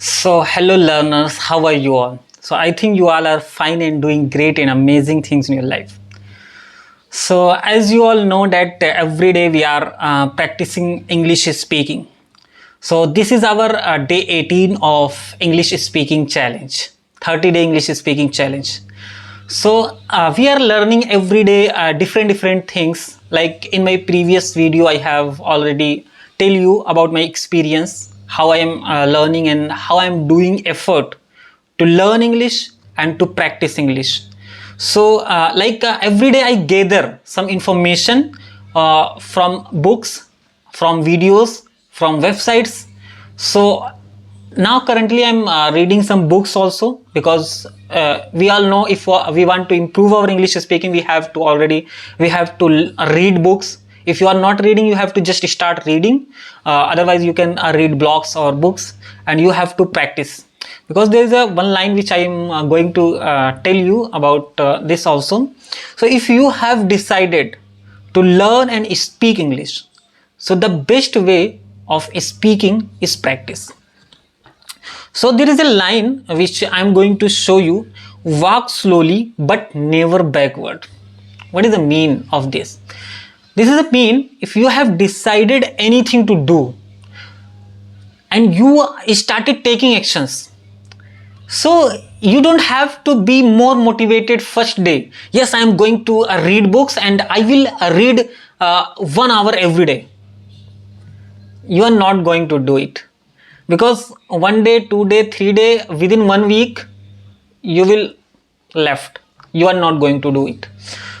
So, hello learners, how are you all? So, I think you all are fine and doing great and amazing things in your life. So, as you all know that every day we are practicing English speaking. So, this is our day 18 of English speaking challenge, 30-day English speaking challenge. So, we are learning every day different things. Like in my previous video, I have already tell you about my experience, how I am learning and how I am doing effort to learn English and to practice English. So, every day I gather some information from books, from videos, from websites. So now currently I'm reading some books also, because we all know if we want to improve our English speaking, we have to read books. If you are not reading, you have to just start reading. Otherwise you can read blogs or books, and you have to practice, because there is a one line which I am going to tell you about this also. So if you have decided to learn and speak English, so the best way of speaking is practice. So there is a line which I am going to show you: walk slowly but never backward. What is the mean of this? This is the mean: if you have decided anything to do and you started taking actions, so you don't have to be more motivated first day. Yes, I am going to read books and I will read 1 hour every day. You are not going to do it, because 1 day, 2 day, 3 day, within 1 week you will left. You are not going to do it.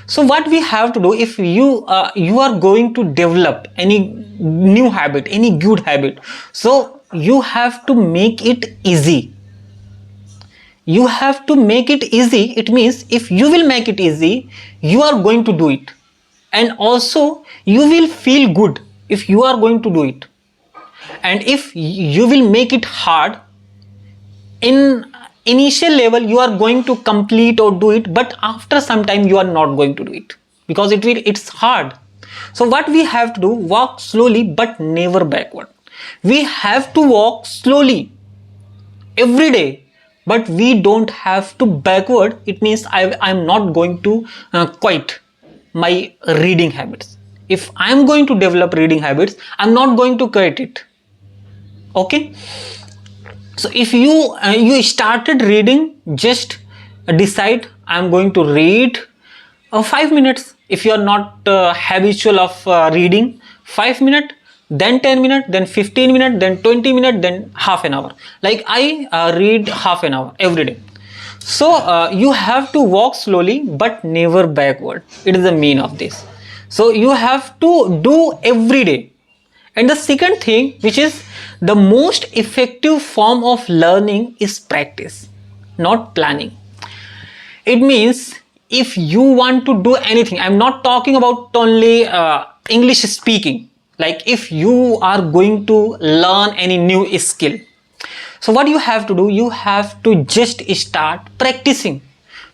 So what we have to do, if you are going to develop any new habit, any good habit, so you have to make it easy. You have to make it easy. It means if you will make it easy, you are going to do it, and also you will feel good if you are going to do it. And if you will make it hard, in initial level you are going to complete or do it, but after some time you are not going to do it, because it's hard. So what we have to do: walk slowly but never backward. We have to walk slowly every day, but we don't have to backward. It means I'm not going to quit my reading habits. If I'm going to develop reading habits, I'm not going to quit it. Okay, so if you started reading, just decide I'm going to read 5 minutes. If you are not habitual of reading, 5 minutes, then 10 minutes, then 15 minutes, then 20 minutes, then half an hour. Like I read half an hour every day. So you have to walk slowly but never backward. It is the mean of this. So you have to do every day. And the second thing, which is the most effective form of learning, is practice, not planning. It means if you want to do anything, I'm not talking about only English speaking. Like if you are going to learn any new skill, so what you have to do, you have to just start practicing,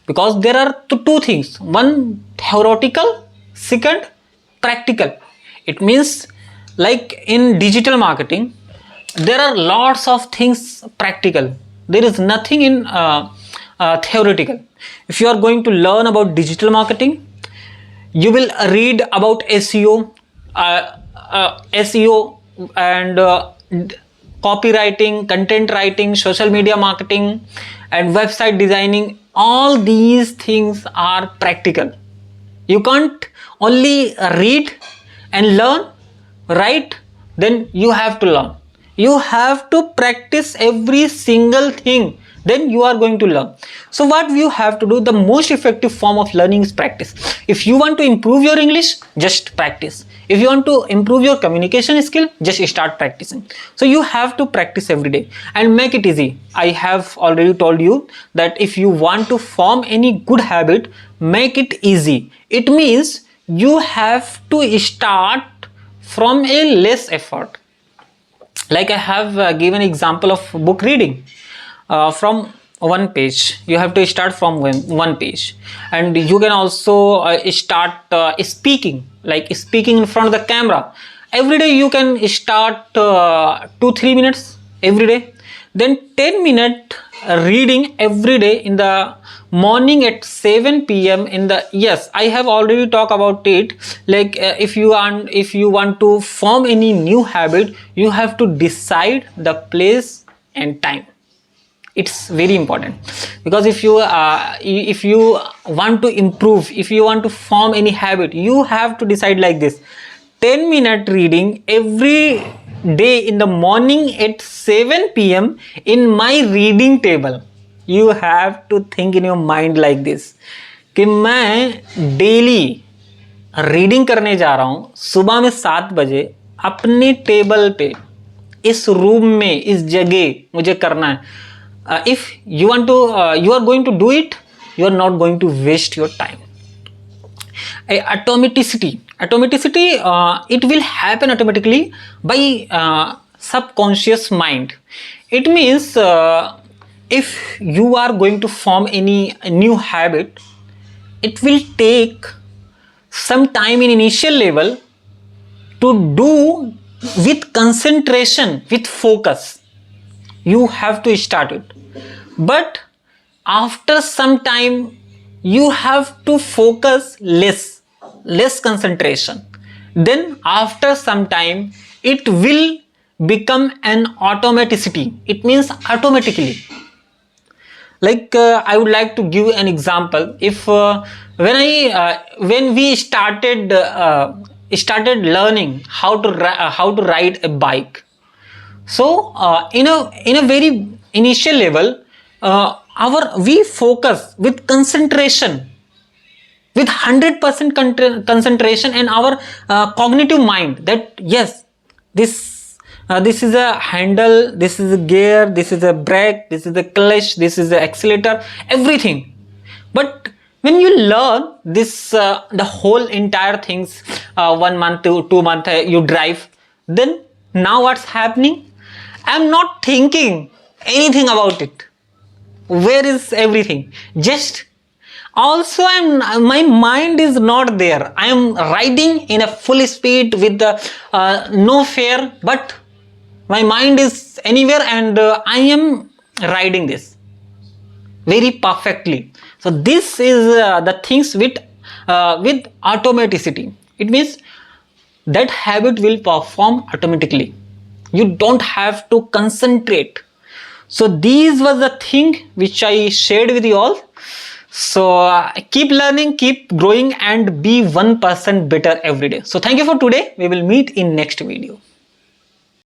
because there are two things: one theoretical, second practical. It means like in digital marketing, there are lots of things practical. There is nothing in theoretical. If you are going to learn about digital marketing, you will read about SEO, and copywriting, content writing, social media marketing, and website designing. All these things are practical. You can't only read and learn, right? Then you have to learn. You have to practice every single thing, then you are going to learn. So what you have to do, the most effective form of learning is practice. If you want to improve your English, just practice. If you want to improve your communication skill, just start practicing. So you have to practice every day and make it easy. I have already told you that if you want to form any good habit, make it easy. It means you have to start from a less effort. Like I have given example of book reading. From one page, you have to start from one page. And you can also start speaking, like speaking in front of the camera. Every day you can start 2-3 minutes every day. then 10-minute reading every day in the morning at 7 p.m. in the, yes, I have already talked about it. Like if you want to form any new habit, you have to decide the place and time. It's very important, because if you want to improve, if you want to form any habit, you have to decide like this: 10-minute reading every day in the morning at 7 p.m. in my reading table. You have to think in your mind like this कि मैं daily reading करने जा रहा हूँ सुबह में 7 बजे अपने टेबल पे, इस रूम में, इस जगह मुझे करना है. If you want to, you are going to do it, you are not going to waste your time. Atomicity, it will happen automatically by subconscious mind. It means if you are going to form any new habit, it will take some time in initial level to do with concentration, with focus. You have to start it, but after some time you have to focus less concentration. Then after some time it will become an automaticity. It means automatically. Like I would like to give an example. If when we started learning how to ride a bike, so in a very initial level, we focus with concentration, with 100% concentration, and our cognitive mind that yes, this is a handle, this is a gear, this is a brake, this is a clutch, this is the accelerator, everything. But when you learn this, the whole entire things, 1 month to 2 months you drive, then now what's happening? I'm not thinking anything about it. Where is everything? Just also my mind is not there. I am riding in a full speed with the no fear, but my mind is anywhere, and I am riding this very perfectly. So this is the things with automaticity. It means that habit will perform automatically. You don't have to concentrate. So these was the thing which I shared with you all. So keep learning, keep growing, and be 1% better every day. So thank you for today. We will meet in next video.